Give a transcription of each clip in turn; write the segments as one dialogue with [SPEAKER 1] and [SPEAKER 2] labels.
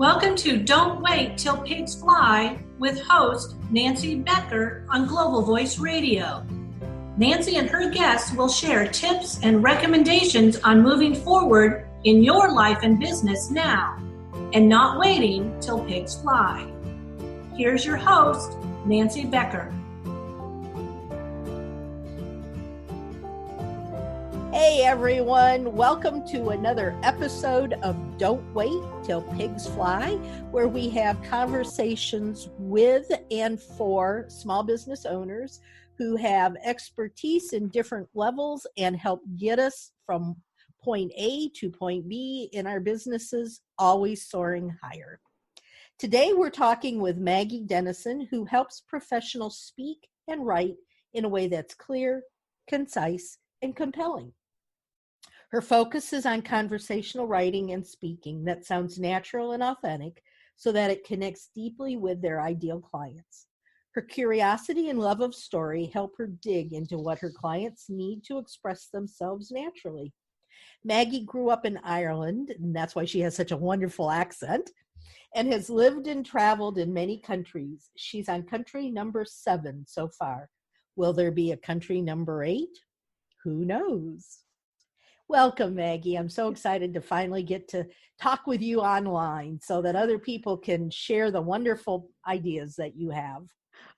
[SPEAKER 1] Welcome to Don't Wait Till Pigs Fly with host Nancy Becker on Global Voice Radio. Nancy and her guests will share tips and recommendations on moving forward in your life and business now and not waiting till pigs fly. Here's your host, Nancy Becker.
[SPEAKER 2] Hey everyone, welcome to another episode of Don't Wait Till Pigs Fly, where we have conversations with and for small business owners who have expertise in different levels and help get us from point A to point B in our businesses, always soaring higher. Today we're talking with Maggie Dennison, who helps professionals speak and write in a way that's clear, concise, and compelling. Her focus is on conversational writing and speaking that sounds natural and authentic so that it connects deeply with their ideal clients. Her curiosity and love of story help her dig into what her clients need to express themselves naturally. Maggie grew up in Ireland, and that's why she has such a wonderful accent, and has lived and traveled in many countries. She's on country number 7 so far. Will there be a country number 8? Who knows? Welcome, Maggie. I'm so excited to finally get to talk with you online so that other people can share the wonderful ideas that you have.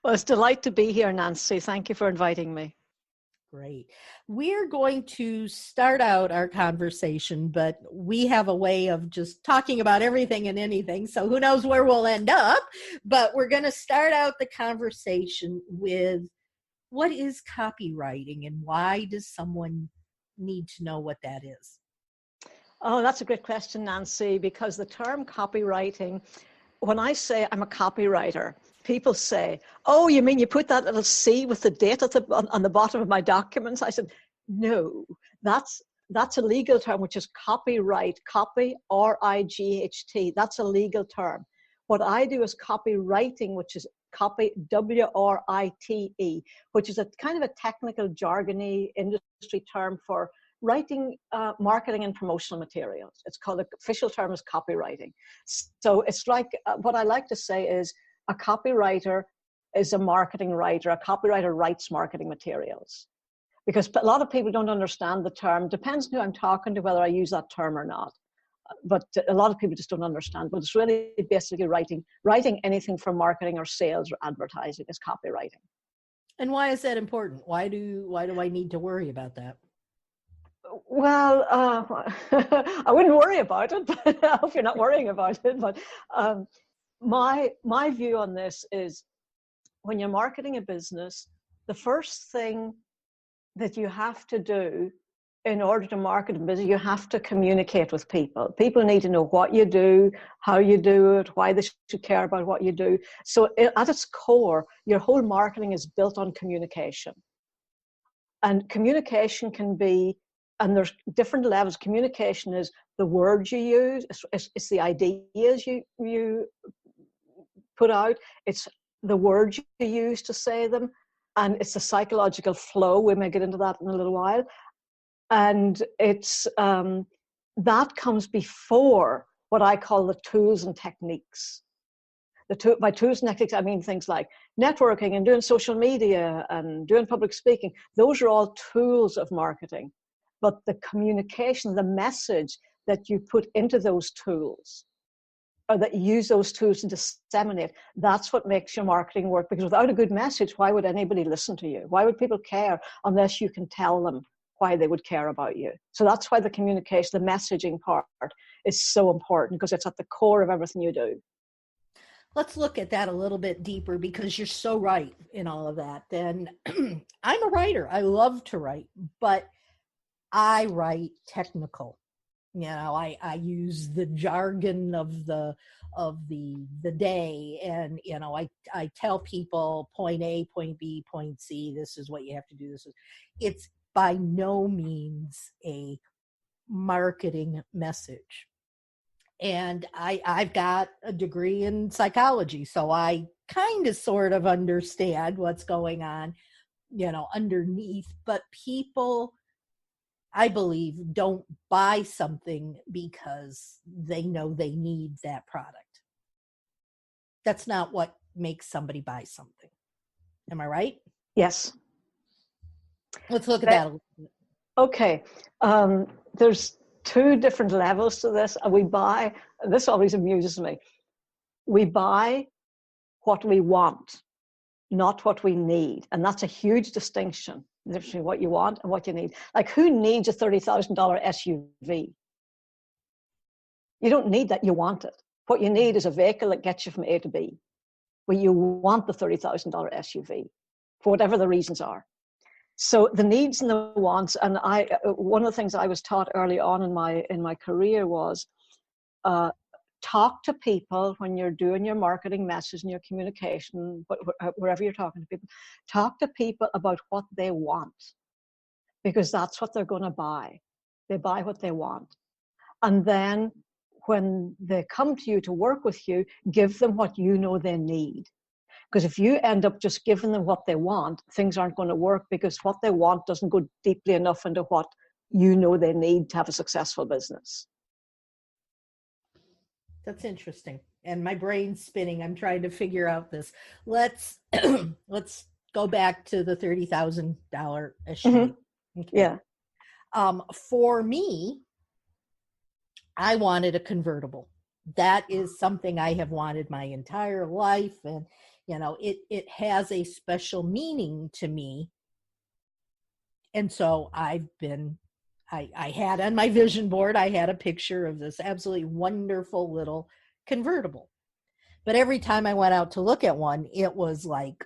[SPEAKER 3] Well, it's a delight to be here, Nancy. Thank you for inviting me.
[SPEAKER 2] Great. We're going to start out our conversation, but we have a way of just talking about everything and anything, so who knows where we'll end up. But we're going to start out the conversation with what is copywriting and why does someone need to know what that is?
[SPEAKER 3] Oh, that's a great question, Nancy, because the term copywriting, when I say I'm a copywriter, people say, oh, you mean you put that little C with the date on the bottom of my documents? I said, no, that's a legal term, which is copyright, copy, R-I-G-H-T. That's a legal term. What I do is copywriting, which is copy, W-R-I-T-E, which is a kind of a technical, jargony industry term for writing marketing and promotional materials. It's called, the official term is copywriting. So it's like, what I like to say is a copywriter is a marketing writer. A copywriter writes marketing materials. Because a lot of people don't understand the term. Depends on who I'm talking to, whether I use that term or not. But a lot of people just don't understand. But it's really basically writing anything for marketing or sales or advertising is copywriting.
[SPEAKER 2] And why is that important? Why do I need to worry about that?
[SPEAKER 3] Well, I wouldn't worry about it, but I hope you're not worrying about it. But my view on this is when you're marketing a business, the first thing that you have to do in order to market a business, you have to communicate with people. People need to know what you do, how you do it, why they should care about what you do. So at its core, your whole marketing is built on communication. And communication can be, and there's different levels. Communication is the words you use, it's the ideas you put out, it's the words you use to say them, and it's the psychological flow. We may get into that in a little while. And it's that comes before what I call the tools and techniques. By tools and techniques, I mean things like networking and doing social media and doing public speaking. Those are all tools of marketing. But the communication, the message that you put into those tools, or that you use those tools to disseminate, that's what makes your marketing work. Because without a good message, why would anybody listen to you? Why would people care unless you can tell them why they would care about you? So that's why the communication, the messaging part is so important, because it's at the core of everything you do.
[SPEAKER 2] Let's look at that a little bit deeper, because you're so right in all of that. And I'm a writer. I love to write, but I write technical. You know, I use the jargon of the day, and you know, I tell people point A, point B, point C. This is what you have to do. It's by no means a marketing message. And I've got a degree in psychology, so I kind of sort of understand what's going on, you know, underneath. But people, I believe, don't buy something because they know they need that product. That's not what makes somebody buy something. Am I right?
[SPEAKER 3] Yes.
[SPEAKER 2] Let's look at that a little bit.
[SPEAKER 3] Okay. There's two different levels to this. We buy, this always amuses me. We buy what we want, not what we need. And that's a huge distinction between what you want and what you need. Like, who needs a $30,000 SUV? You don't need that, you want it. What you need is a vehicle that gets you from A to B. But you want the $30,000 SUV for whatever the reasons are. So the needs and the wants, and one of the things I was taught early on in my career was talk to people when you're doing your marketing message and your communication, wherever you're talking to people, talk to people about what they want, because that's what they're going to buy. They buy what they want. And then when they come to you to work with you, give them what you know they need. Because if you end up just giving them what they want, things aren't going to work, because what they want doesn't go deeply enough into what you know they need to have a successful business.
[SPEAKER 2] That's interesting. And my brain's spinning. I'm trying to figure out this. Let's go back to the $30,000 issue.
[SPEAKER 3] Mm-hmm. Okay. Yeah.
[SPEAKER 2] For me, I wanted a convertible. That is something I have wanted my entire life. And, you know, it has a special meaning to me. And so I had on my vision board, I had a picture of this absolutely wonderful little convertible. But every time I went out to look at one, it was like,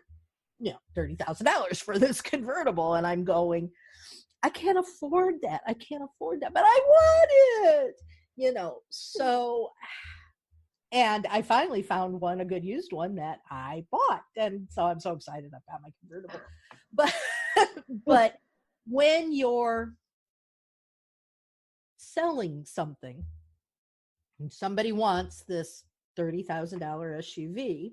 [SPEAKER 2] you know, $30,000 for this convertible. And I'm going, I can't afford that. I can't afford that, but I want it, you know. So, and I finally found one, a good used one that I bought. And so I'm so excited I've got my convertible. But when you're selling something and somebody wants this $30,000 SUV,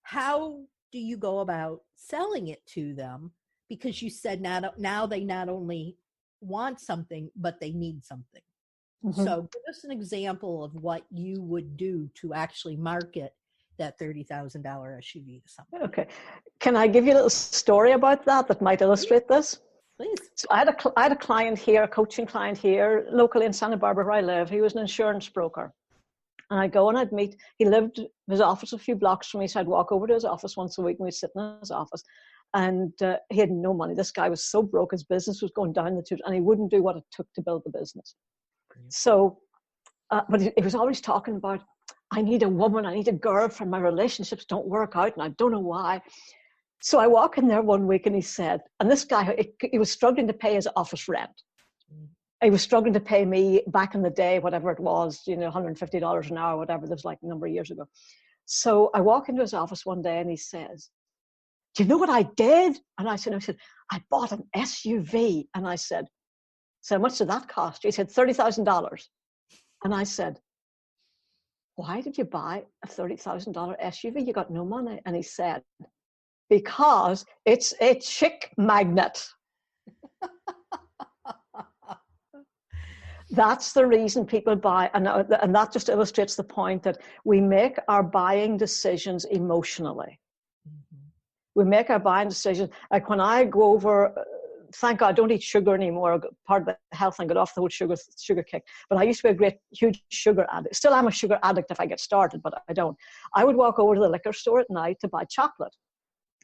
[SPEAKER 2] how do you go about selling it to them? Because you said now they not only want something, but they need something. Mm-hmm. So give us an example of what you would do to actually market that $30,000 SUV to somebody.
[SPEAKER 3] Okay. Can I give you a little story about that might illustrate this?
[SPEAKER 2] Please.
[SPEAKER 3] So I had a client here, a coaching client here, locally in Santa Barbara where I live. He was an insurance broker. And I'd go and I'd meet, he lived, his office a few blocks from me, so I'd walk over to his office once a week and we'd sit in his office. And he had no money. This guy was so broke, his business was going down the tubes, and he wouldn't do what it took to build the business. So, but he was always talking about, I need a woman, I need a girlfriend, my relationships don't work out, and I don't know why. So I walk in there one week and he said, and this guy, he was struggling to pay his office rent. He was struggling to pay me back in the day, whatever it was, you know, $150 an hour, whatever, this was like a number of years ago. So I walk into his office one day and he says, do you know what I did? And I said, I bought an SUV. And I said, so how much did that cost you? He said, $30,000. And I said, why did you buy a $30,000 SUV? You got no money. And he said, because it's a chick magnet. That's the reason people buy. And that just illustrates the point that we make our buying decisions emotionally. We make our buying decisions. Like when I go over, thank God I don't eat sugar anymore. Part of the health thing, got off the whole sugar kick. But I used to be a huge sugar addict. Still am a sugar addict if I get started, but I don't. I would walk over to the liquor store at night to buy chocolate.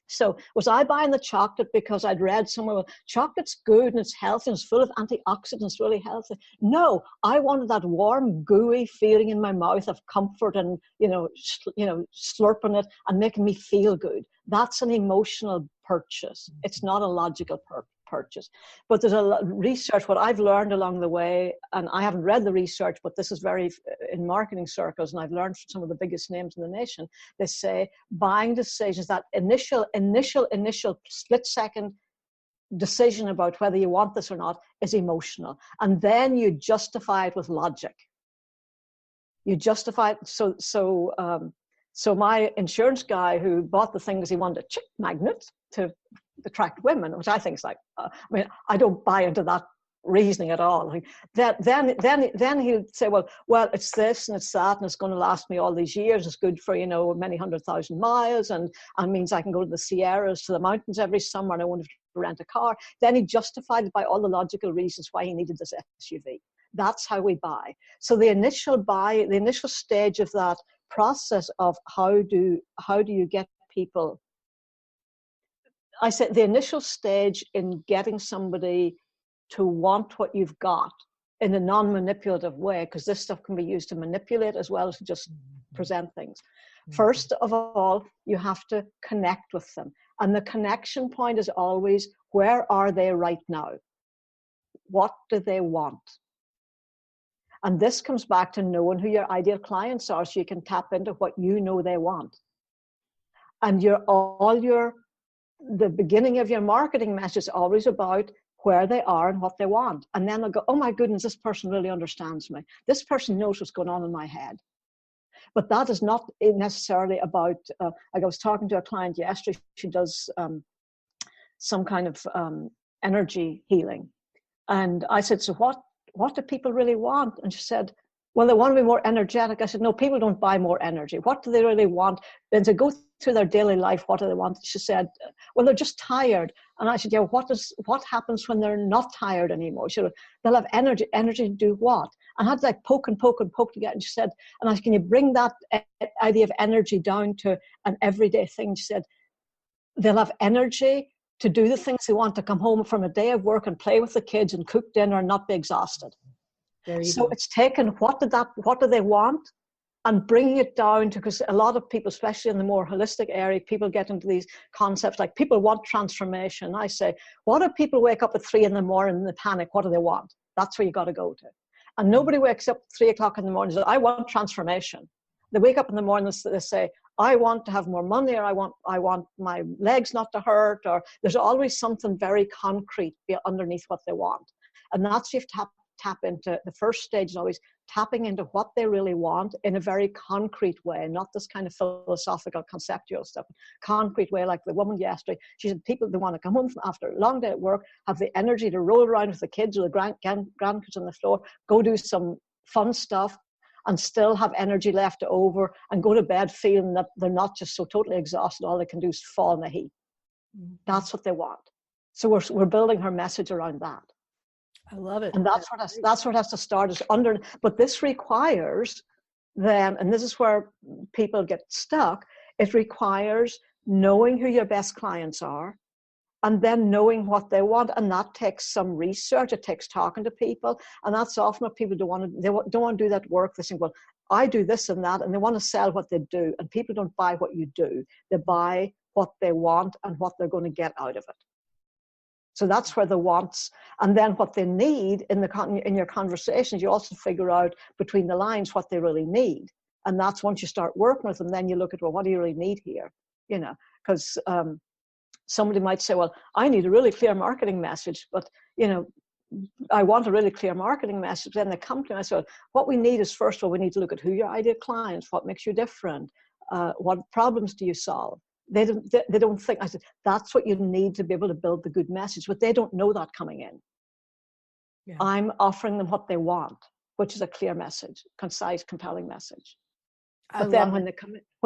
[SPEAKER 3] So was I buying the chocolate because I'd read somewhere, well, chocolate's good and it's healthy and it's full of antioxidants, really healthy? No, I wanted that warm, gooey feeling in my mouth of comfort and, slurping it and making me feel good. That's an emotional purchase. It's not a logical purchase. But there's a lot of research, what I've learned along the way, and I haven't read the research, but this is very in marketing circles, and I've learned from some of the biggest names in the nation. They say buying decisions, that initial split-second decision about whether you want this or not is emotional. And then you justify it with logic. You justify it. So my insurance guy who bought the thing because he wanted a chick magnet to attract women, which I think is like, I don't buy into that reasoning at all. Like then he'd say, well, it's this and it's that, and it's going to last me all these years. It's good for, many 100,000 miles, and means I can go to the Sierras, to the mountains every summer, and I won't have to rent a car. Then he justified it by all the logical reasons why he needed this SUV. That's how we buy. So the initial stage of that process of how do you get people, I said the initial stage in getting somebody to want what you've got in a non-manipulative way, because this stuff can be used to manipulate as well as to just present things. First of all, you have to connect with them. And the connection point is always, where are they right now? What do they want? And this comes back to knowing who your ideal clients are, so you can tap into what you know they want. And the beginning of your marketing message is always about where they are and what they want. And then they'll go, oh my goodness, this person really understands me. This person knows what's going on in my head. But that is not necessarily about, like I was talking to a client yesterday, she does some kind of energy healing. And I said, so what do people really want? And she said, well, they want to be more energetic. I said, no, people don't buy more energy. What do they really want? Then to go through their daily life, what do they want? She said, well, they're just tired. And I said, yeah, what happens when they're not tired anymore? She said, they'll have energy. Energy to do what? And I had to like poke to get. And she said, and I said, can you bring that idea of energy down to an everyday thing? She said, they'll have energy to do the things they want, to come home from a day of work and play with the kids and cook dinner and not be exhausted. So it's taken what do they want, and bringing it down to, because a lot of people, especially in the more holistic area, people get into these concepts like people want transformation. I say, what if people wake up at 3 a.m. in the panic? What do they want? That's where you got to go to. And nobody wakes up at 3 o'clock in the morning and says, I want transformation. They wake up in the morning and they say, I want to have more money, or I want my legs not to hurt, or there's always something very concrete underneath what they want. And that's what you have to tap into. The first stage is always tapping into what they really want in a very concrete way, not this kind of philosophical, conceptual stuff. Concrete way, like the woman yesterday, she said people, they want to come home after a long day at work, have the energy to roll around with the kids or the grandkids on the floor, go do some fun stuff, and still have energy left over, and go to bed feeling that they're not just so totally exhausted, all they can do is fall in the heat. That's what they want. So we're building her message around that.
[SPEAKER 2] I love it.
[SPEAKER 3] And that's what has to start is under, but this requires then, and this is where people get stuck, it requires knowing who your best clients are, and then knowing what they want. And that takes some research. It takes talking to people. And that's often what people don't want to, they don't want to do that work. They think, well, I do this and that, and they want to sell what they do. And people don't buy what you do. They buy what they want and what they're going to get out of it. So that's where the wants, and then what they need in your conversations, you also figure out between the lines what they really need. And that's once you start working with them, then you look at, well, what do you really need here? Because somebody might say, well, I need a really clear marketing message, but, I want a really clear marketing message. Then they come to me and I say, well, what we need is, first of all, we need to look at who your ideal clients, what makes you different, what problems do you solve? They don't think, I said, that's what you need to be able to build the good message, but they don't know that coming in. Yeah. I'm offering them what they want, which is a clear message, concise, compelling message. But then when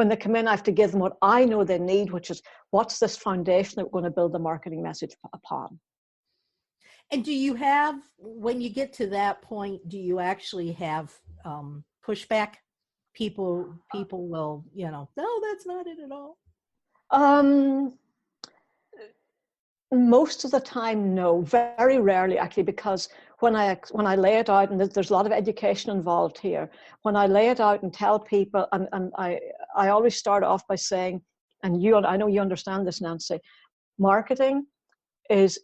[SPEAKER 3] they come in, I have to give them what I know they need, which is, what's this foundation that we're going to build the marketing message upon?
[SPEAKER 2] And do you have, when you get to that point, do you actually have pushback? People will, no, that's not it at all.
[SPEAKER 3] Most of the time, no. Very rarely, actually, because when I lay it out, and there's a lot of education involved here, when I lay it out and tell people, and I always start off by saying, and I know you understand this, Nancy, marketing is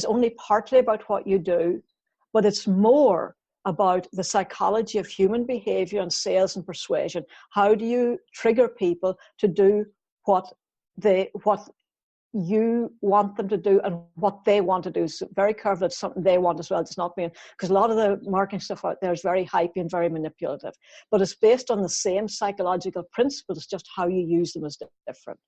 [SPEAKER 3] only partly about what you do, but it's more about the psychology of human behavior and sales and persuasion. How do you trigger people to do what you want them to do and what they want to do? So very careful, it's something they want as well. It's not being, because a lot of the marketing stuff out there is very hypey and very manipulative, but it's based on the same psychological principles, just how you use them is different.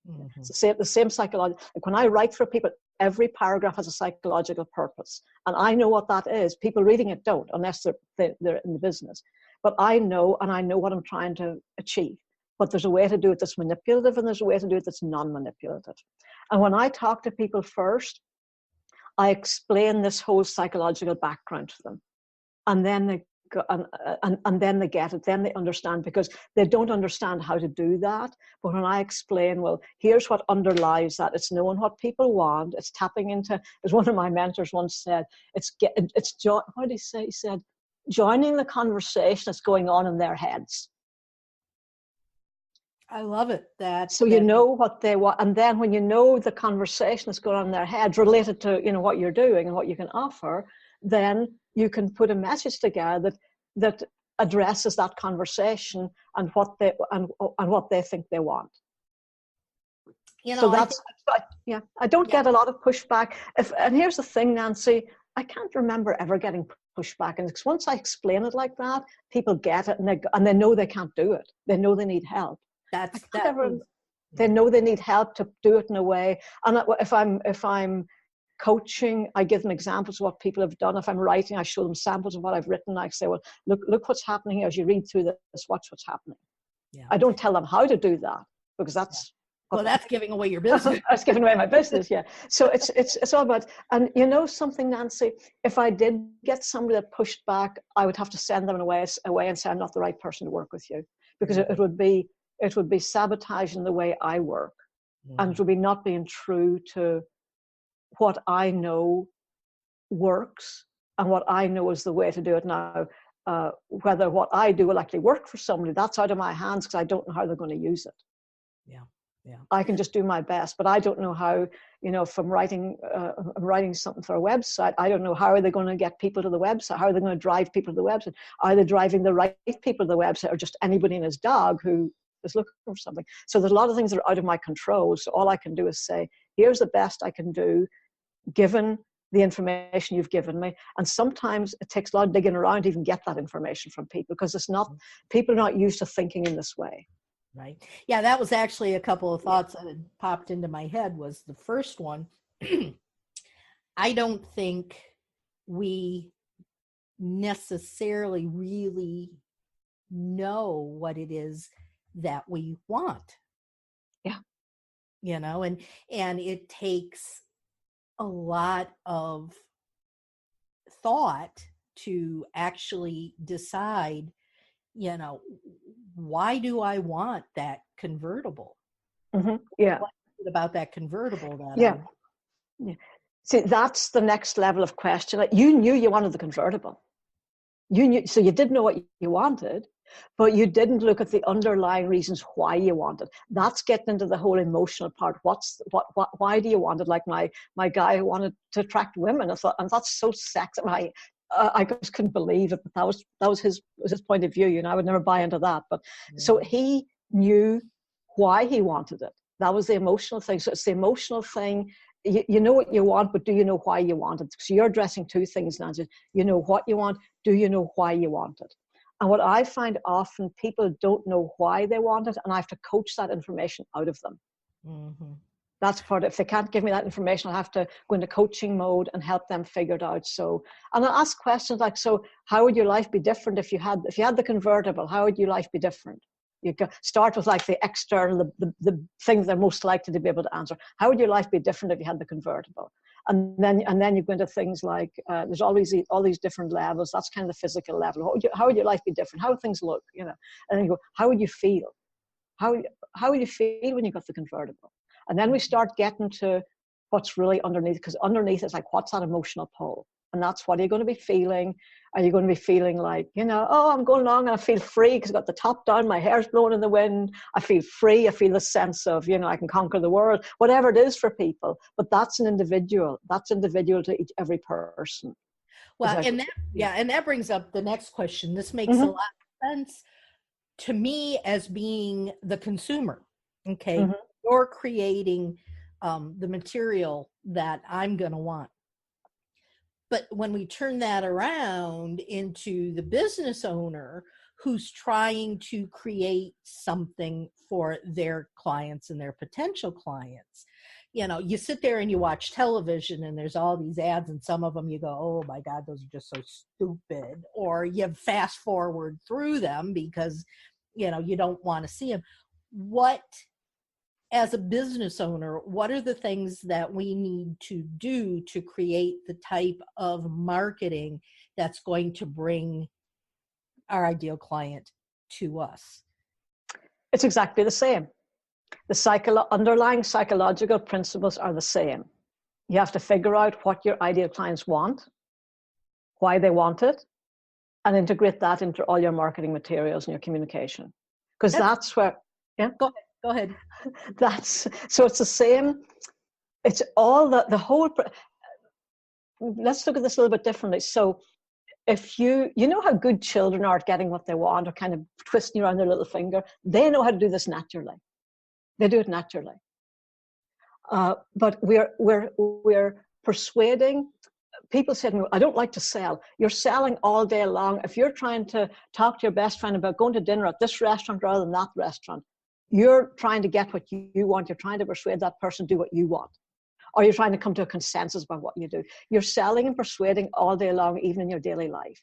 [SPEAKER 3] Mm-hmm. It's the same psychology. Like when I write for people, every paragraph has a psychological purpose. And I know what that is. People reading it don't, unless they're in the business. But I know, and I know what I'm trying to achieve. But there's a way to do it that's manipulative, and there's a way to do it that's non-manipulative. And when I talk to people first, I explain this whole psychological background to them. And then they go, and then they get it, then they understand, because they don't understand how to do that. But when I explain, well, here's what underlies that. It's knowing what people want. It's tapping into, as one of my mentors once said, what did he say? He said, joining the conversation that's going on in their heads.
[SPEAKER 2] I love it.
[SPEAKER 3] You know what they want. And then when you know the conversation that's going on in their heads related to, what you're doing and what you can offer, then you can put a message together that addresses that conversation and what they think they want. So that's, I don't get a lot of pushback. And here's the thing, Nancy, I can't remember ever getting pushback. And once I explain it like that, people get it, and they know they can't do it. They know they need help. They know they need help to do it in a way. And if I'm coaching, I give them examples of what people have done. If I'm writing, I show them samples of what I've written. I say, well, look what's happening as you read through this. Watch what's happening. Yeah. I don't tell them how to do that, because that's
[SPEAKER 2] giving away your business.
[SPEAKER 3] That's giving away my business. Yeah. So it's all about, and something, Nancy, if I did get somebody that pushed back, I would have to send them away and say, I'm not the right person to work with you, because it would be sabotaging the way I work, and it would be not being true to what I know works and what I know is the way to do it now. Whether what I do will actually work for somebody, that's out of my hands, because I don't know how they're going to use it.
[SPEAKER 2] Yeah.
[SPEAKER 3] I can just do my best, but I don't know how. If I'm writing something for a website, I don't know how are they going to get people to the website. How are they going to drive people to the website? Are they driving the right people to the website, or just anybody and his dog who is looking for something? So there's a lot of things that are out of my control. So all I can do is say, here's the best I can do, given the information you've given me. And sometimes it takes a lot of digging around to even get that information from people, because people are not used to thinking in this way.
[SPEAKER 2] Right. Yeah, that was actually a couple of thoughts that had popped into my head. Was the first one, I don't think we necessarily really know what it is that we want.
[SPEAKER 3] Yeah.
[SPEAKER 2] And it takes a lot of thought to actually decide, why do I want that convertible?
[SPEAKER 3] Mm-hmm. Yeah.
[SPEAKER 2] What is it about that convertible that
[SPEAKER 3] Yeah. See, that's the next level of question. Like, you knew you wanted the convertible. You knew, so you did know what you wanted, but you didn't look at the underlying reasons why you wanted. That's getting into the whole emotional part. Why do you want it? Like my guy who wanted to attract women. I thought, and that's so sexy. I just couldn't believe it. But that was his point of view. I would never buy into that. But so he knew why he wanted it. That was the emotional thing. So it's the emotional thing. You know what you want, but do you know why you want it? So you're addressing two things, Nancy. You know what you want. Do you know why you want it? And what I find often, people don't know why they want it, and I have to coach that information out of them. Mm-hmm. That's part of it. If they can't give me that information, I'll have to go into coaching mode and help them figure it out. So, and I'll ask questions like, so how would your life be different if you had the convertible? How would your life be different? You start with like the external, the things they're most likely to be able to answer. How would your life be different if you had the convertible? And then you go into things like there's always all these different levels. That's kind of the physical level. How would your life be different? How would things look? And then you go, how would you feel? How would you feel when you got the convertible? And then we start getting to what's really underneath, because underneath it's like, what's that emotional pull? And that's what are you going to be feeling? Are you going to be feeling like, oh, I'm going along and I feel free because I've got the top down, my hair's blowing in the wind. I feel free. I feel the sense of, I can conquer the world, whatever it is for people. But that's an individual. That's individual to every person.
[SPEAKER 2] Well, and that brings up the next question. This makes a lot of sense to me as being the consumer. Okay. Mm-hmm. You're creating the material that I'm going to want. But when we turn that around into the business owner who's trying to create something for their clients and their potential clients, you sit there and you watch television and there's all these ads, and some of them you go, oh my God, those are just so stupid. Or you fast forward through them because, you don't want to see them. What, as a business owner, what are the things that we need to do to create the type of marketing that's going to bring our ideal client to us?
[SPEAKER 3] It's exactly the same. The underlying psychological principles are the same. You have to figure out what your ideal clients want, why they want it, and integrate that into all your marketing materials and your communication. Because that's where, yeah?
[SPEAKER 2] Go ahead.
[SPEAKER 3] So it's the same. It's all the whole, let's look at this a little bit differently. So if you know how good children are at getting what they want or kind of twisting around their little finger, they know how to do this naturally. They do it naturally. But we're persuading people. Said, I don't like to sell. You're selling all day long. If you're trying to talk to your best friend about going to dinner at this restaurant rather than that restaurant, you're trying to get what you want. You're trying to persuade that person to do what you want. Or you're trying to come to a consensus about what you do. You're selling and persuading all day long, even in your daily life.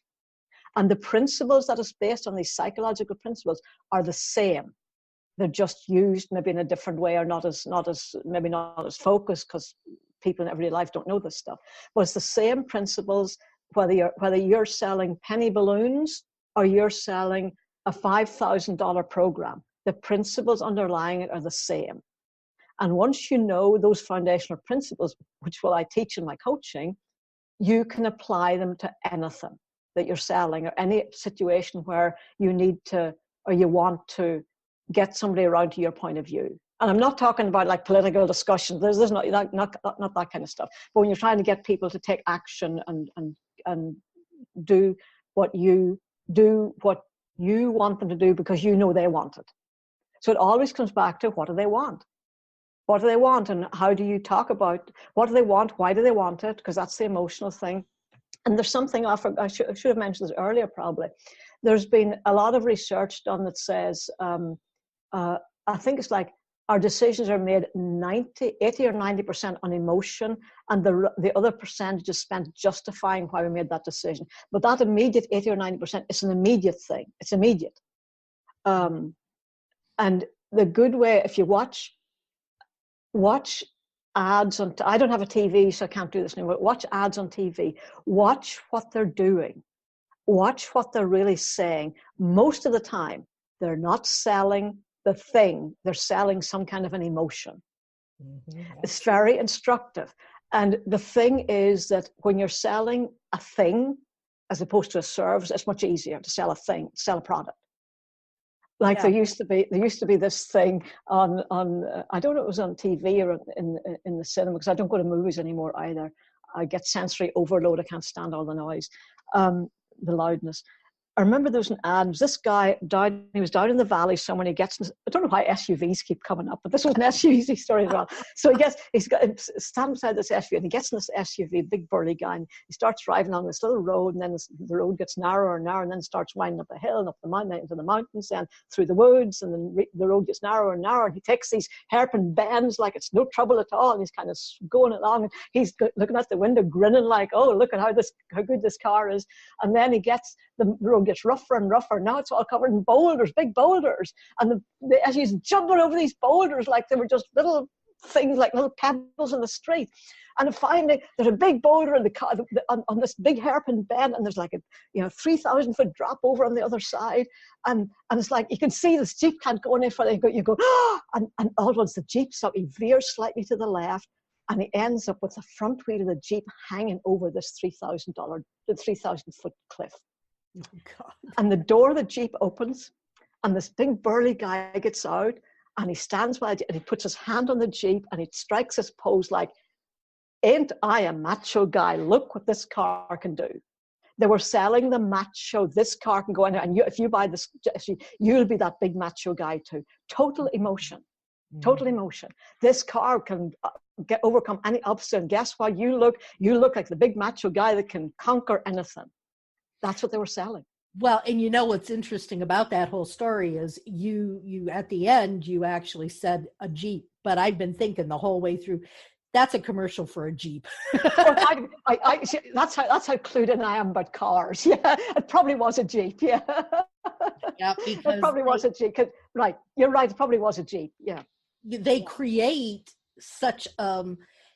[SPEAKER 3] And the principles that is based on these psychological principles are the same. They're just used maybe in a different way, or not as focused, because people in everyday life don't know this stuff. But it's the same principles, whether you're selling penny balloons or you're selling a $5,000 program. The principles underlying it are the same. And once you know those foundational principles, which I teach in my coaching, you can apply them to anything that you're selling, or any situation where you need to, or you want to get somebody around to your point of view. And I'm not talking about like political discussions. There's not that kind of stuff. But when you're trying to get people to take action and do what you want them to do because you know they want it. So it always comes back to, what do they want? What do they want, and how do you talk about what do they want? Why do they want it? Because that's the emotional thing. And there's something I should have mentioned this earlier probably. There's been a lot of research done that says, I think it's like our decisions are made 80 or 90% on emotion, and the other percentage is spent justifying why we made that decision. But that immediate 80 or 90%, it's an immediate thing. It's immediate. And the good way, if you watch ads on, I don't have a TV, so I can't do this anymore. Watch ads on TV. Watch what they're doing. Watch what they're really saying. Most of the time, they're not selling the thing. They're selling some kind of an emotion. Mm-hmm. It's very instructive. And the thing is that when you're selling a thing, as opposed to a service, it's much easier to sell a thing, sell a product. Like there used to be this thing on I don't know if it was on TV or in the cinema, because I don't go to movies anymore either. I get sensory overload. I can't stand all the noise, the loudness. I remember there was an ad. This guy he was down in the valley somewhere, and I don't know why SUVs keep coming up, but this was an SUV story as well. So he's standing beside this SUV, and he gets in this SUV, big burly guy, and he starts driving along this little road, and then the road gets narrower and narrower, and then starts winding up a hill and up the mountain, into the mountains, and through the woods, and then the road gets narrower and narrower, and he takes these hairpin bends like it's no trouble at all, and he's kind of going along, and he's looking out the window, grinning like, oh, look at how good this car is. And then the road gets rougher and rougher. Now it's all covered in boulders, big boulders. And as he's jumping over these boulders like they were just little things, like little pebbles in the street. And finally, there's a big boulder in the car, on this big hairpin bend, and there's like a 3,000 foot drop over on the other side. And it's like, you can see this Jeep can't go any further. You go, oh! And all at once the Jeep stops. He veers slightly to the left, and he ends up with the front wheel of the Jeep hanging over this $3,000 foot cliff. Oh, God. And the door of the Jeep opens, and this big burly guy gets out, and he stands by it, and he puts his hand on the Jeep, and he strikes his pose like, ain't I a macho guy? Look what this car can do. They were selling the macho, this car can go in there, and if you buy this, you'll be that big macho guy too. Total emotion. Total emotion. This car can overcome any obstacle. And guess what? You look like the big macho guy that can conquer anything. That's what they were selling.
[SPEAKER 2] Well, and what's interesting about that whole story is you at the end, you actually said a Jeep. but I've been thinking the whole way through, that's a commercial for a Jeep.
[SPEAKER 3] That's how clued in I am about cars. Yeah, it probably was a Jeep. Yeah,
[SPEAKER 2] Yeah, because
[SPEAKER 3] it probably was a Jeep. Right, you're right. It probably was a Jeep. Yeah,
[SPEAKER 2] they create such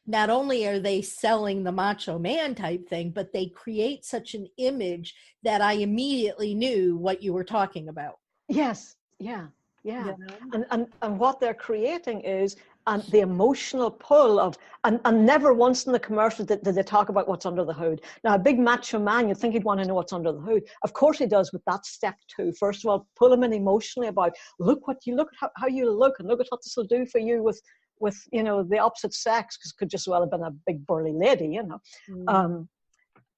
[SPEAKER 2] not only are they selling the macho man type thing, but they create such an image that I immediately knew what you were talking about.
[SPEAKER 3] Yes, yeah. Yeah,
[SPEAKER 2] You know?
[SPEAKER 3] and what they're creating is the emotional pull of, and never once in the commercial did they talk about what's under the hood. Now, a big macho man, you'd think he'd want to know what's under the hood. Of course he does, with that step too. First of all, pull him in emotionally about, look at how you look, and look at what this will do for you with the opposite sex, because it could just well have been a big burly lady,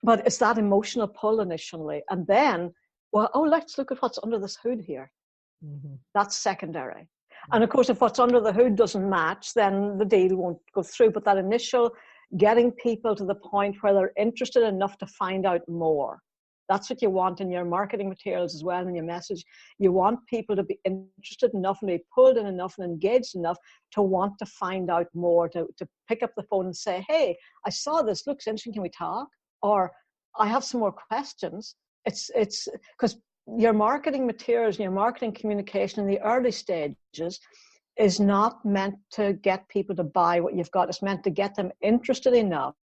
[SPEAKER 3] but it's that emotional pull initially, and then, well, let's look at what's under this hood here.
[SPEAKER 2] Mm-hmm.
[SPEAKER 3] That's secondary. And of course, if what's under the hood doesn't match, then the deal won't go through. But that initial getting people to the point where they're interested enough to find out more, that's what you want in your marketing materials as well, in your message. You want people to be interested enough and be pulled in enough and engaged enough to want to find out more, to pick up the phone and say, hey, I saw this, looks interesting, can we talk? Or I have some more questions. It's because your marketing materials and your marketing communication in the early stages is not meant to get people to buy what you've got. It's meant to get them interested enough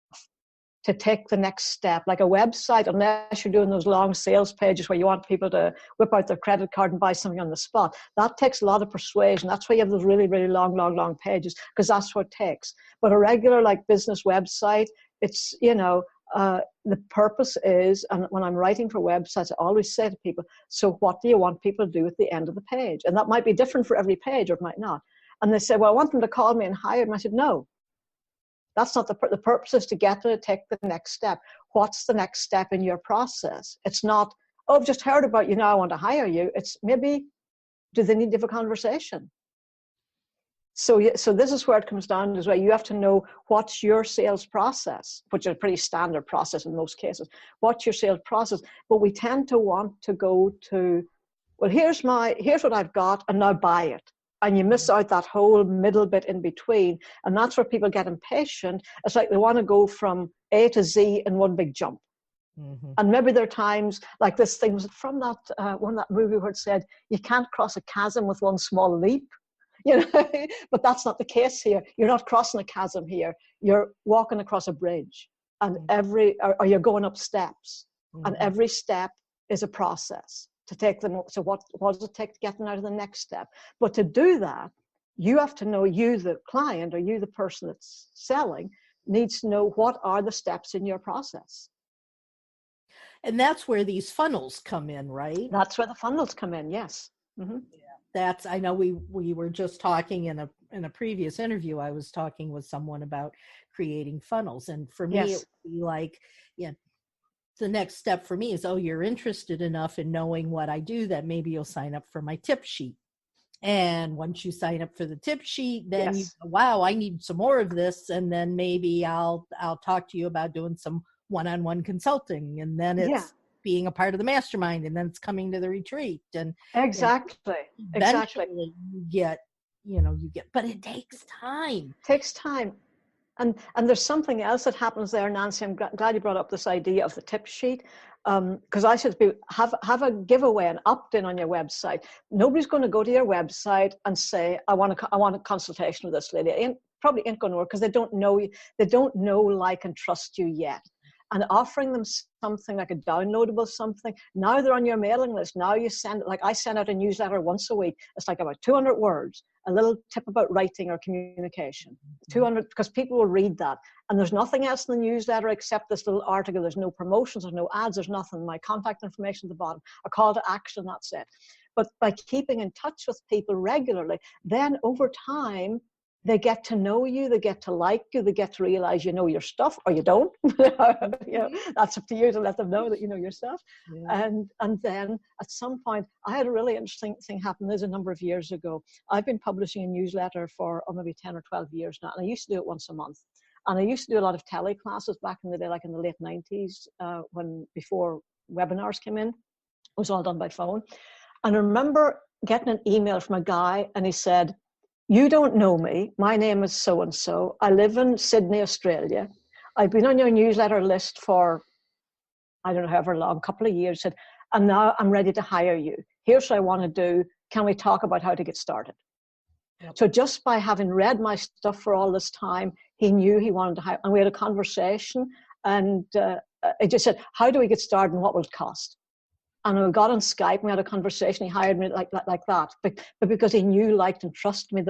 [SPEAKER 3] to take the next step. Like a website, unless you're doing those long sales pages where you want people to whip out their credit card and buy something on the spot, that takes a lot of persuasion. That's why you have those really, really long pages, because that's what it takes. But a regular business website, it's, the purpose is, and when I'm writing for websites, I always say to people, so what do you want people to do at the end of the page? And that might be different for every page, or it might not. And they say, well, I want them to call me and hire me. I said, no, that's not the purpose is to get them to take the next step. What's the next step in your process? It's not, I've just heard about you, now I want to hire you. It's maybe, do they need to have a conversation? So this is where it comes down to, is where you have to know what's your sales process, which is a pretty standard process in most cases. What's your sales process? But we tend to want to go to, well, here's what I've got, and now buy it. And you miss out that whole middle bit in between. And that's where people get impatient. It's like they want to go from A to Z in one big jump. Mm-hmm. And maybe there are times like this thing was from that that movie where it said, you can't cross a chasm with one small leap. But that's not the case here. You're not crossing a chasm here. You're walking across a bridge, and or you're going up steps, and every step is a process to take them. So what does it take to get them out of the next step? But to do that, you have to know, you, the client, or you, the person that's selling, needs to know what are the steps in your process.
[SPEAKER 2] And that's where these funnels come in, right?
[SPEAKER 3] That's where the funnels come in. Yes. Mm-hmm.
[SPEAKER 2] I know we were just talking in a previous interview. I was talking with someone about creating funnels, and for me, it would be like, the next step for me is, you're interested enough in knowing what I do that maybe you'll sign up for my tip sheet. And once you sign up for the tip sheet, then you go, wow, I need some more of this, and then maybe I'll talk to you about doing some one-on-one consulting, and then it's being a part of the mastermind, and then it's coming to the retreat, and eventually you get, but it takes time.
[SPEAKER 3] And there's something else that happens there, Nancy. I'm glad you brought up this idea of the tip sheet, because I should have a giveaway, an opt-in on your website. Nobody's going to go to your website and say, I want a consultation with this lady. Probably ain't going to work, because they don't know you. They don't know, like, and trust you yet. And offering them something like a downloadable something, now they're on your mailing list. Now you send, like I send out a newsletter once a week. It's like about 200 words, a little tip about writing or communication. 200, because people will read that. And there's nothing else in the newsletter except this little article. There's no promotions, there's no ads, there's nothing. My contact information at the bottom, a call to action, that's it. But by keeping in touch with people regularly, then over time, they get to know you, they get to like you, they get to realize you know your stuff, or you don't. That's up to you to let them know that you know your stuff. Yeah. And then at some point, I had a really interesting thing happen. This is a number of years ago. I've been publishing a newsletter for maybe 10 or 12 years now, and I used to do it once a month. And I used to do a lot of tele classes back in the day, like in the late 90s, before webinars came in. It was all done by phone. And I remember getting an email from a guy, and he said, you don't know me. My name is so-and-so. I live in Sydney, Australia. I've been on your newsletter list for, I don't know, however long, a couple of years. And now I'm ready to hire you. Here's what I want to do. Can we talk about how to get started? Yep. So just by having read my stuff for all this time, he knew he wanted to hire. And we had a conversation. And I just said, how do we get started and what will it cost? And we got on Skype and we had a conversation. He hired me like that. But because he knew, liked, and trusted me,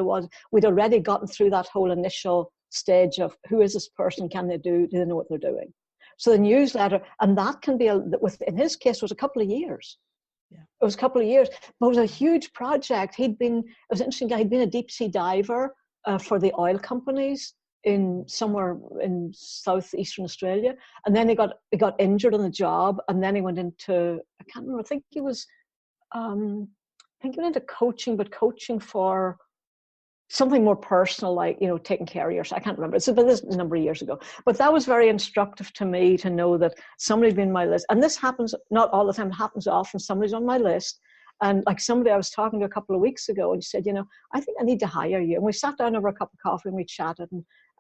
[SPEAKER 3] we'd already gotten through that whole initial stage of who is this person? Can they do they know what they're doing? So the newsletter, and that can be, in his case, was a couple of years. Yeah. It was a couple of years, but it was a huge project. It was interesting. He'd been a deep sea diver for the oil companies somewhere in southeastern Australia, and then he got injured on the job, and then he went into, I can't remember, I think he went into coaching, but coaching for something more personal, like, you know, taking care of yourself. I can't remember. It's been this a number of years ago, but that was very instructive to me to know that somebody's been on my list. And this happens not all the time. It happens often. Somebody's on my list. And like somebody I was talking to a couple of weeks ago, and she said, you know, I think I need to hire you. And we sat down over a cup of coffee and we chatted,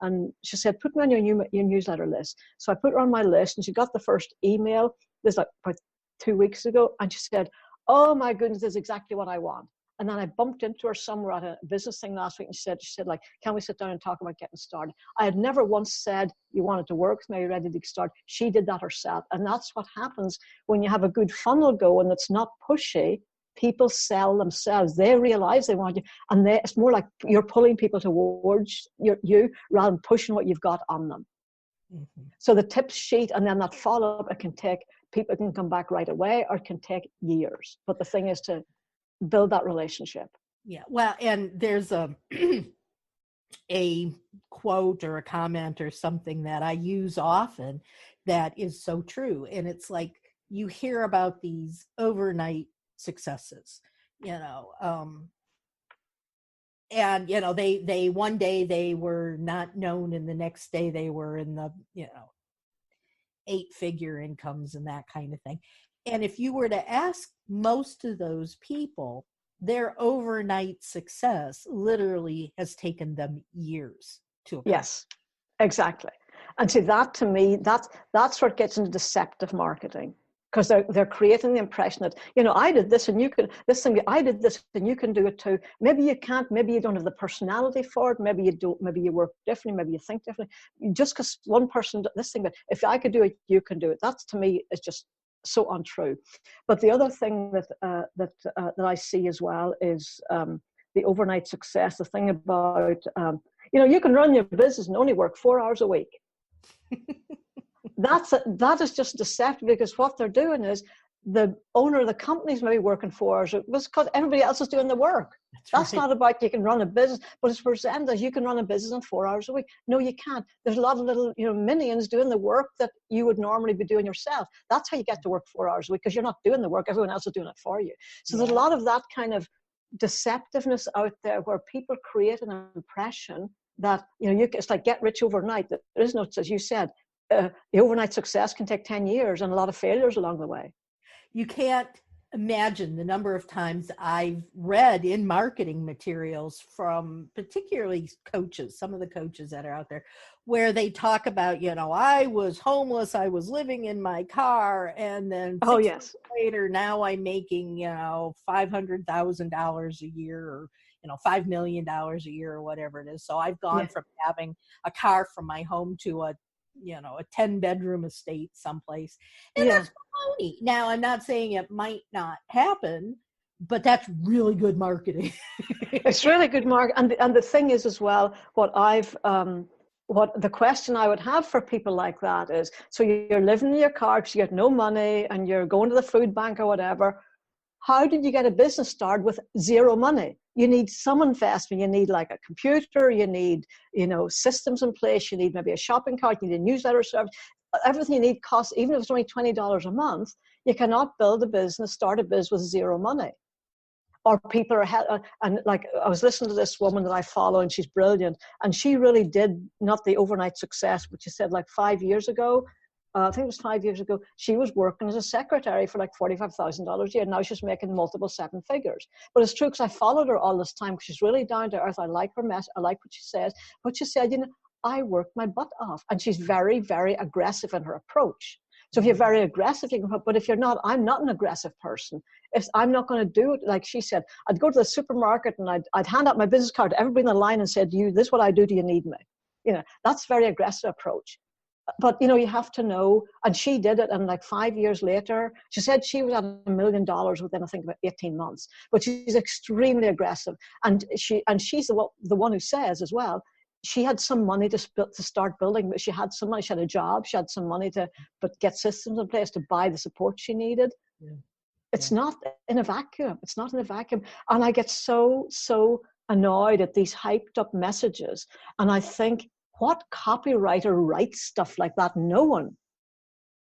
[SPEAKER 3] and she said, put me on your newsletter list. So I put her on my list, and she got the first email. This was like about 2 weeks ago. And she said, oh my goodness, this is exactly what I want. And then I bumped into her somewhere at a business thing last week, and she said, like, can we sit down and talk about getting started? I had never once said you wanted to work with me, you're ready to get started. She did that herself. And that's what happens when you have a good funnel going that's not pushy. People sell themselves. They realize they want you. And it's more like you're pulling people towards you rather than pushing what you've got on them. Mm-hmm. So the tip sheet and then that follow-up, people can come back right away, or it can take years. But the thing is to build that relationship.
[SPEAKER 2] Yeah. Well, and there's a quote or a comment or something that I use often that is so true. And it's like, you hear about these overnight successes, you know, and, you know, they one day they were not known, and the next day they were in the, you know, 8-figure incomes and that kind of thing. And if you were to ask most of those people, their overnight success literally has taken them years to accomplish.
[SPEAKER 3] Yes, exactly. And see, that to me, that's what gets into deceptive marketing, because they're creating the impression that, you know, I did this and you can, this thing, I did this and you can do it too. Maybe you can't, maybe you don't have the personality for it, maybe you don't, maybe you work differently, maybe you think differently. Just because one person did this thing, but if I could do it, you can do it. That's, to me, is just so untrue. But the other thing that I see as well is the overnight success. The thing about you know, you can run your business and only work 4 hours a week. That is just deceptive, because what they're doing is the owner of the company is maybe working 4 hours. It was because everybody else is doing the work. That's right. Not about you can run a business, but it's presented as you can run a business in 4 hours a week. No, you can't. There's a lot of little, you know, minions doing the work that you would normally be doing yourself. That's how you get to work 4 hours a week, because you're not doing the work. Everyone else is doing it for you. So there's a lot of that kind of deceptiveness out there, where people create an impression that, you know, it's like get rich overnight. There is no, as you said, the overnight success can take 10 years and a lot of failures along the way.
[SPEAKER 2] You can't imagine the number of times I've read in marketing materials from particularly coaches, some of the coaches that are out there, where they talk about, you know, I was homeless, I was living in my car, and then 6 months later, now I'm making, you know, $500,000 a year, or, you know, $5 million a year, or whatever it is. So I've gone from having a car from my home to a 10-bedroom estate someplace. And that's baloney. Now, I'm not saying it might not happen, but that's really good marketing.
[SPEAKER 3] It's really good marketing. And the thing is as well, what the question I would have for people like that is, so you're living in your car because you get no money and you're going to the food bank or whatever. How did you get a business started with zero money? You need some investment. You need like a computer. You need, you know, systems in place. You need maybe a shopping cart. You need a newsletter service. Everything you need costs, even if it's only $20 a month. You cannot build a business, start a business with zero money. Or people are, and like I was listening to this woman that I follow, and she's brilliant. And she really did not the overnight success, but she said like 5 years ago, I think it was 5 years ago, she was working as a secretary for like $45,000 a year. Now she's making multiple seven figures. But it's true because I followed her all this time because she's really down to earth. I like her mess. I like what she says. But she said, I worked my butt off. And she's very, very aggressive in her approach. So if you're very aggressive, you can, but if you're not, I'm not an aggressive person. If I'm not going to do it, like she said, I'd go to the supermarket and I'd hand out my business card to everybody in the line and said, this is what I do. Do you need me? That's a very aggressive approach. But, you have to know, and she did it, and like 5 years later, she said she was at $1 million within, I think, about 18 months. But she's extremely aggressive. And she's the one who says as well, she had some money to start building, but she had some money, she had a job, she had some money to get systems in place to buy the support she needed. Yeah. It's not in a vacuum. It's not in a vacuum. And I get so annoyed at these hyped up messages. And I think, what copywriter writes stuff like that? No one.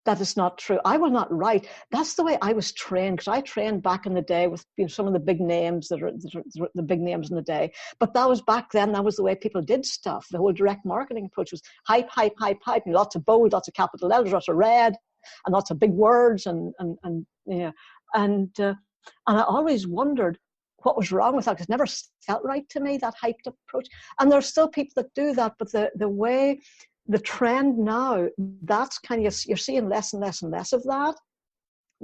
[SPEAKER 3] That is not true. I will not write. That's the way I was trained, because I trained back in the day with some of the big names that are the big names in the day. But that was back then. That was the way people did stuff. The whole direct marketing approach was hype, hype, hype, hype, and lots of bold, lots of capital letters, lots of red, and lots of big words, and I always wondered what was wrong with that, because it never felt right to me, that hyped up approach. And there's still people that do that, but the way, the trend now, that's kind of, you're seeing less and less and less of that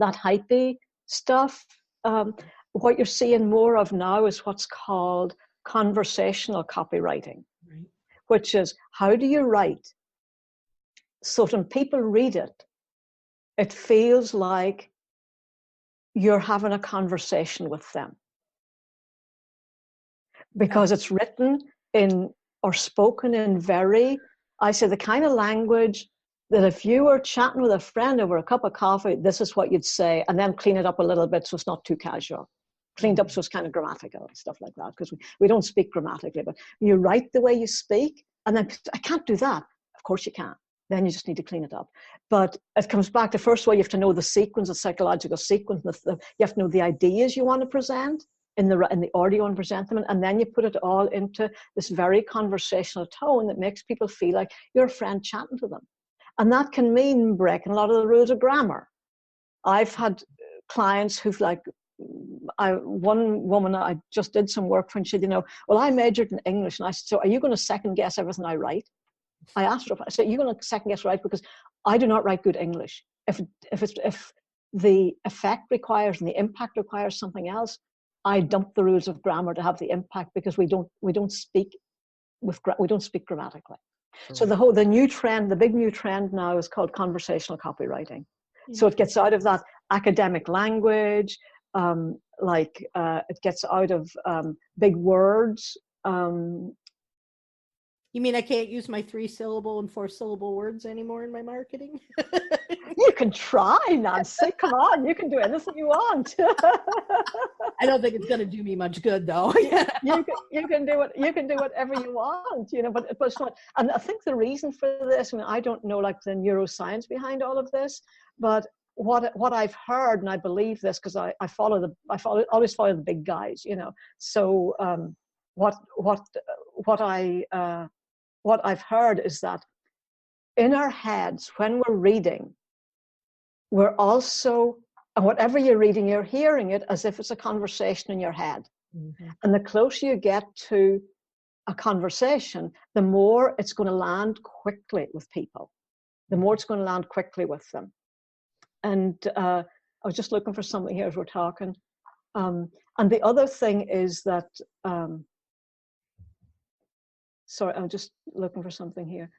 [SPEAKER 3] hypey stuff. What you're seeing more of now is what's called conversational copywriting, right? Which is, how do you write so when people read it, it feels like you're having a conversation with them, because it's written in or spoken in the kind of language that if you were chatting with a friend over a cup of coffee, this is what you'd say, and then clean it up a little bit so it's not too casual. Cleaned up so it's kind of grammatical and stuff like that, because we don't speak grammatically, but you write the way you speak, and then, I can't do that. Of course you can't. Then you just need to clean it up. But it comes back to, first of all, you have to know the sequence, the psychological sequence. You have to know the ideas you want to present in the order you want to present them, and then you put it all into this very conversational tone that makes people feel like you're a friend chatting to them. And that can mean breaking a lot of the rules of grammar. I've had clients who've one woman I just did some work for, and she said, well, I majored in English. And I said, so are you going to second guess everything I write? I asked her, I said, you're going to second guess right? Because I do not write good English. If the effect requires and the impact requires something else, I dump the rules of grammar to have the impact, because we don't speak grammatically. Right. So the new trend, the big new trend now is called conversational copywriting. Mm-hmm. So it gets out of that academic language, it gets out of big words.
[SPEAKER 2] You mean I can't use my 3-syllable and 4-syllable words anymore in my marketing?
[SPEAKER 3] You can try, Nancy. Come on, you can do anything you want.
[SPEAKER 2] I don't think it's going to do me much good, though.
[SPEAKER 3] you can do whatever you want, but it's not. And I think the reason for this, I don't know the neuroscience behind all of this, but what I've heard, and I believe this because I always follow the big guys, So what I've heard is that in our heads, when we're reading, we're also, and whatever you're reading, you're hearing it as if it's a conversation in your head. Mm-hmm. And the closer you get to a conversation, the more it's going to land quickly with people. The more it's going to land quickly with them. And I was just looking for something here as we're talking. And the other thing is that, sorry, I'm just looking for something here.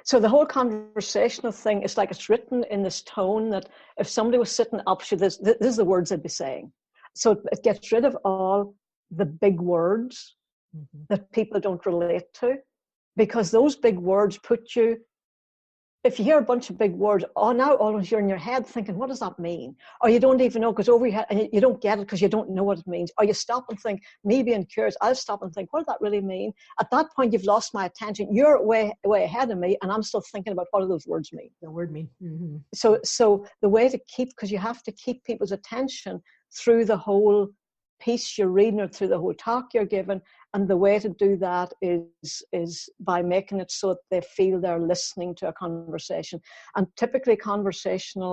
[SPEAKER 3] So the whole conversational thing is it's written in this tone that if somebody was sitting opposite, this is the words they'd be saying. So it gets rid of all the big words that people don't relate to, because those big words put you, if you hear a bunch of big words, now always you're in your head thinking, what does that mean? Or you don't even know, because over your head, and you don't get it because you don't know what it means. Or you stop and think, me being curious, I'll stop and think, what does that really mean? At that point, you've lost my attention. You're way ahead of me, and I'm still thinking about what do those words mean.
[SPEAKER 2] The word mean. Mm-hmm.
[SPEAKER 3] So the way to keep, because you have to keep people's attention through the whole piece you're reading or through the whole talk you're given. And the way to do that is by making it so that they feel they're listening to a conversation. And typically a conversation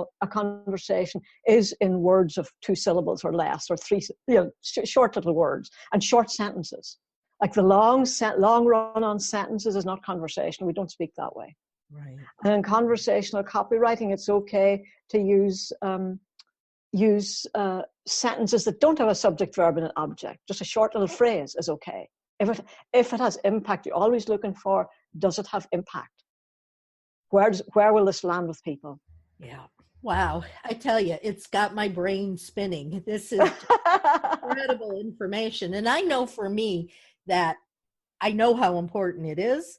[SPEAKER 3] is in words of 2 syllables or less, or 3, short little words and short sentences. Like the long run-on sentences is not conversation. We don't speak that way.
[SPEAKER 2] Right.
[SPEAKER 3] And in conversational copywriting, it's okay to use sentences that don't have a subject, verb, and an object. Just a short little phrase is okay. If it has impact, you're always looking for, does it have impact? Where will this land with people?
[SPEAKER 2] Yeah. Wow. I tell you, it's got my brain spinning. This is incredible information. And I know for me that I know how important it is,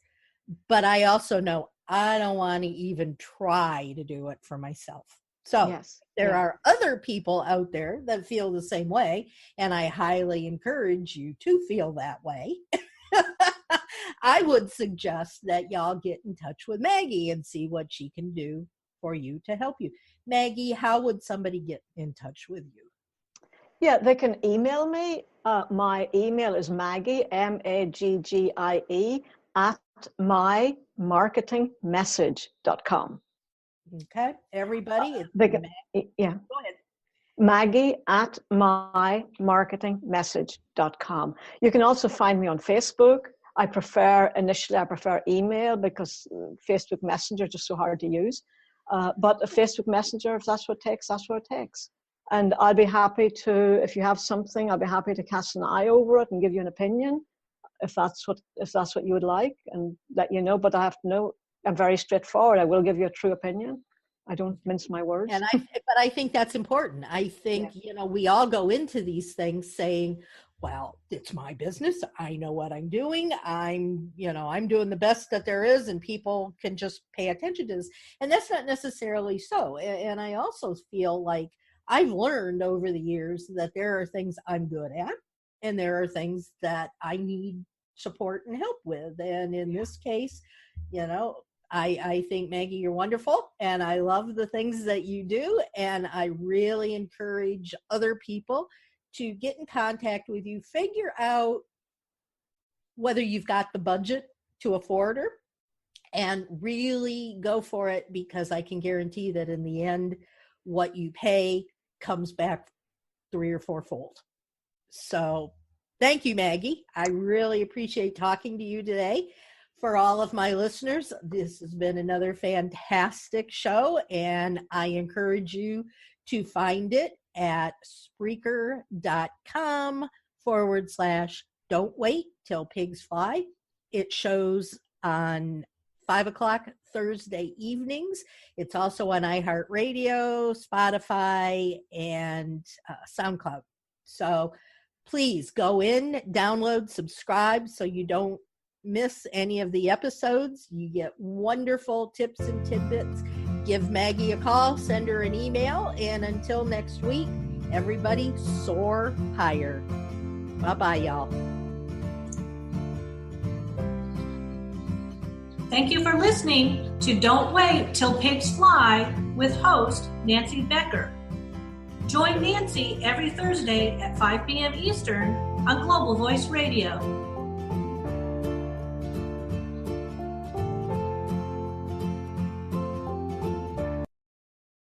[SPEAKER 2] but I also know I don't want to even try to do it for myself. So
[SPEAKER 3] yes.
[SPEAKER 2] There are other people out there that feel the same way, and I highly encourage you to feel that way. I would suggest that y'all get in touch with Maggie and see what she can do for you to help you. Maggie, how would somebody get in touch with you?
[SPEAKER 3] Yeah, they can email me. My email is Maggie, MAGGIE, at mymarketingmessage.com.
[SPEAKER 2] Okay, everybody.
[SPEAKER 3] Go ahead. Maggie at mymarketingmessage.com. You can also find me on Facebook. Initially I prefer email because Facebook Messenger is just so hard to use. But a Facebook Messenger, if that's what it takes, that's what it takes. And I'll be happy to, if you have something, I'll be happy to cast an eye over it and give you an opinion if that's what you would like, and let you know. But I have to know, I'm very straightforward. I will give you a true opinion. I don't mince my words.
[SPEAKER 2] But I think that's important. I think, we all go into these things saying, well, it's my business. I know what I'm doing. I'm doing the best that there is, and people can just pay attention to this. And that's not necessarily so. And I also feel like I've learned over the years that there are things I'm good at, and there are things that I need support and help with. And in this case, I think, Maggie, you're wonderful, and I love the things that you do, and I really encourage other people to get in contact with you, figure out whether you've got the budget to afford her, and really go for it, because I can guarantee that in the end, what you pay comes back 3 or 4-fold. So thank you, Maggie. I really appreciate talking to you today. For all of my listeners, this has been another fantastic show, and I encourage you to find it at Spreaker.com/Don't Wait Till Pigs Fly. It shows on 5:00 Thursday evenings. It's also on iHeartRadio, Spotify, and SoundCloud. So please go in, download, subscribe so you don't miss any of the episodes. You get wonderful tips and tidbits. Give Maggie a call, send her an email, and until next week, everybody soar higher. Bye-bye, y'all.
[SPEAKER 1] Thank you for listening to Don't Wait Till Pigs Fly with host Nancy Becker. Join Nancy every Thursday at 5 p.m. Eastern on Global Voice Radio.